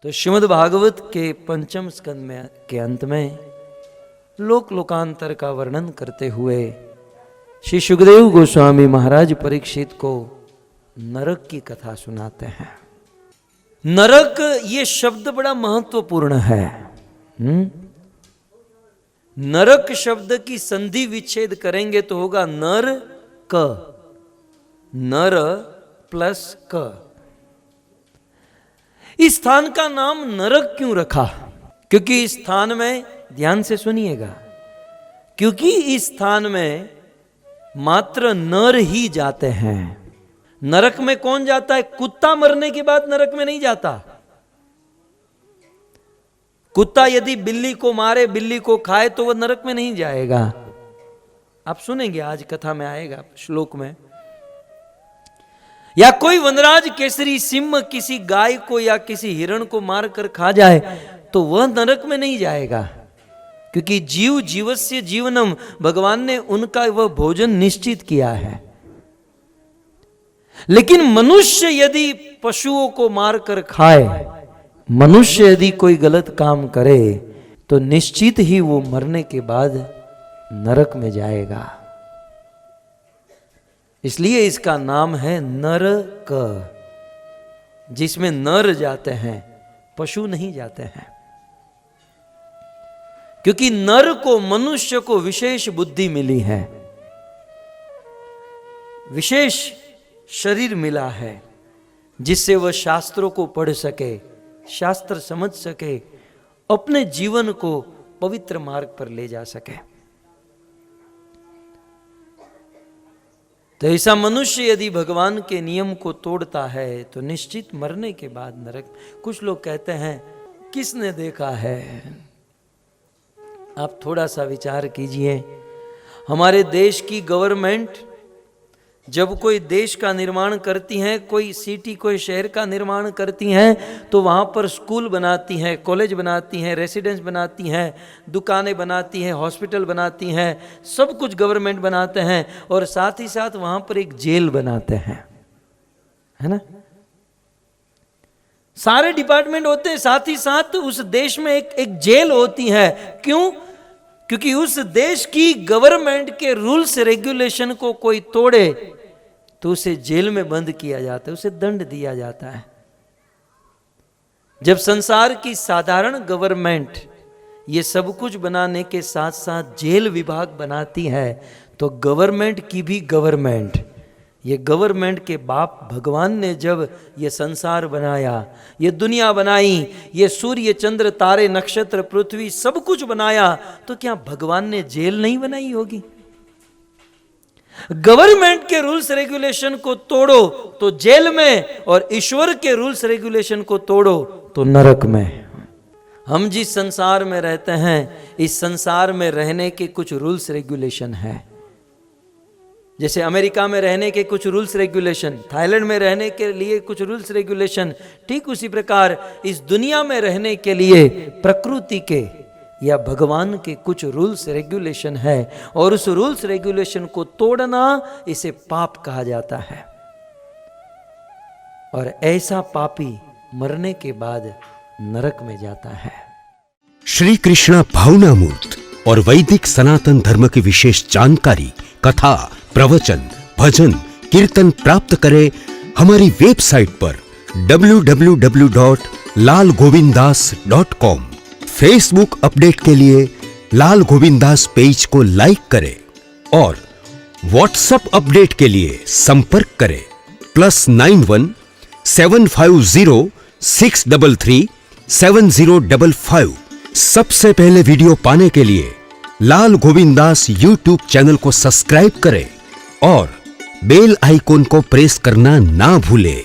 तो श्रीमद् भागवत के पंचम स्कंद में के अंत में लोक लोकांतर का वर्णन करते हुए श्री सुखदेव गोस्वामी महाराज परीक्षित को नरक की कथा सुनाते हैं। नरक ये शब्द बड़ा महत्वपूर्ण है। नरक शब्द की संधि विच्छेद करेंगे तो होगा नर क, नर प्लस क। इस स्थान का नाम नरक क्यों रखा? क्योंकि इस स्थान में, ध्यान से सुनिएगा, क्योंकि इस स्थान में मात्र नर ही जाते हैं। नरक में कौन जाता है? कुत्ता मरने के बाद नरक में नहीं जाता। कुत्ता यदि बिल्ली को मारे, बिल्ली को खाए तो वह नरक में नहीं जाएगा। आप सुनेंगे, आज कथा में आएगा श्लोक में। या कोई वनराज केसरी सिंह किसी गाय को या किसी हिरण को मार कर खा जाए तो वह नरक में नहीं जाएगा, क्योंकि जीव जीवस्य जीवनम, भगवान ने उनका वह भोजन निश्चित किया है। लेकिन मनुष्य यदि पशुओं को मार कर खाए, मनुष्य यदि कोई गलत काम करे तो निश्चित ही वो मरने के बाद नरक में जाएगा। इसलिए इसका नाम है नरक, जिसमें नर जाते हैं, पशु नहीं जाते हैं। क्योंकि नर को, मनुष्य को विशेष बुद्धि मिली है, विशेष शरीर मिला है, जिससे वह शास्त्रों को पढ़ सके, शास्त्र समझ सके, अपने जीवन को पवित्र मार्ग पर ले जा सके। तो ऐसा मनुष्य यदि भगवान के नियम को तोड़ता है तो निश्चित मरने के बाद नरक। कुछ लोग कहते हैं किसने देखा है? आप थोड़ा सा विचार कीजिए। हमारे देश की गवर्नमेंट जब कोई देश का निर्माण करती है, कोई सिटी, कोई शहर का निर्माण करती हैं, तो वहाँ पर स्कूल बनाती हैं, कॉलेज बनाती हैं, रेसिडेंस बनाती हैं, दुकानें बनाती हैं, हॉस्पिटल बनाती हैं, सब कुछ गवर्नमेंट बनाते हैं, और साथ ही साथ वहाँ पर एक जेल बनाते हैं, है ना? सारे डिपार्टमेंट होते हैं, साथ ही साथ उस देश में एक जेल होती है। क्यों? क्योंकि उस देश की गवर्नमेंट के रूल्स रेगुलेशन को कोई तोड़े तो उसे जेल में बंद किया जाता है, उसे दंड दिया जाता है। जब संसार की साधारण गवर्नमेंट ये सब कुछ बनाने के साथ साथ जेल विभाग बनाती है, तो गवर्नमेंट की भी गवर्नमेंट, ये गवर्नमेंट के बाप भगवान ने जब ये संसार बनाया, ये दुनिया बनाई, ये सूर्य चंद्र तारे नक्षत्र पृथ्वी सब कुछ बनाया, तो क्या भगवान ने जेल नहीं बनाई होगी? गवर्नमेंट के रूल्स रेगुलेशन को तोड़ो तो जेल में, और ईश्वर के रूल्स रेगुलेशन को तोड़ो तो नरक में। हम जिस संसार में रहते हैं, इस संसार में रहने के कुछ रूल्स रेगुलेशन है। जैसे अमेरिका में रहने के कुछ रूल्स रेगुलेशन, थाईलैंड में रहने के लिए कुछ रूल्स रेगुलेशन, ठीक उसी प्रकार इस दुनिया में रहने के लिए प्रकृति के या भगवान के कुछ रूल्स रेगुलेशन है, और उस रूल्स रेगुलेशन को तोड़ना, इसे पाप कहा जाता है। और ऐसा पापी मरने के बाद नरक में जाता है। श्री कृष्णा भावनामूर्त और वैदिक सनातन धर्म की विशेष जानकारी, कथा, प्रवचन, भजन, कीर्तन प्राप्त करें हमारी वेबसाइट पर www.lalgovinddas.com। फेसबुक अपडेट के लिए लाल गोविंदास पेज को लाइक करें और व्हाट्सएप अपडेट के लिए संपर्क करें +91 750 633 7055। सबसे पहले वीडियो पाने के लिए लाल गोविंदास यूट्यूब चैनल को सब्सक्राइब करें और बेल आइकॉन को प्रेस करना ना भूलें।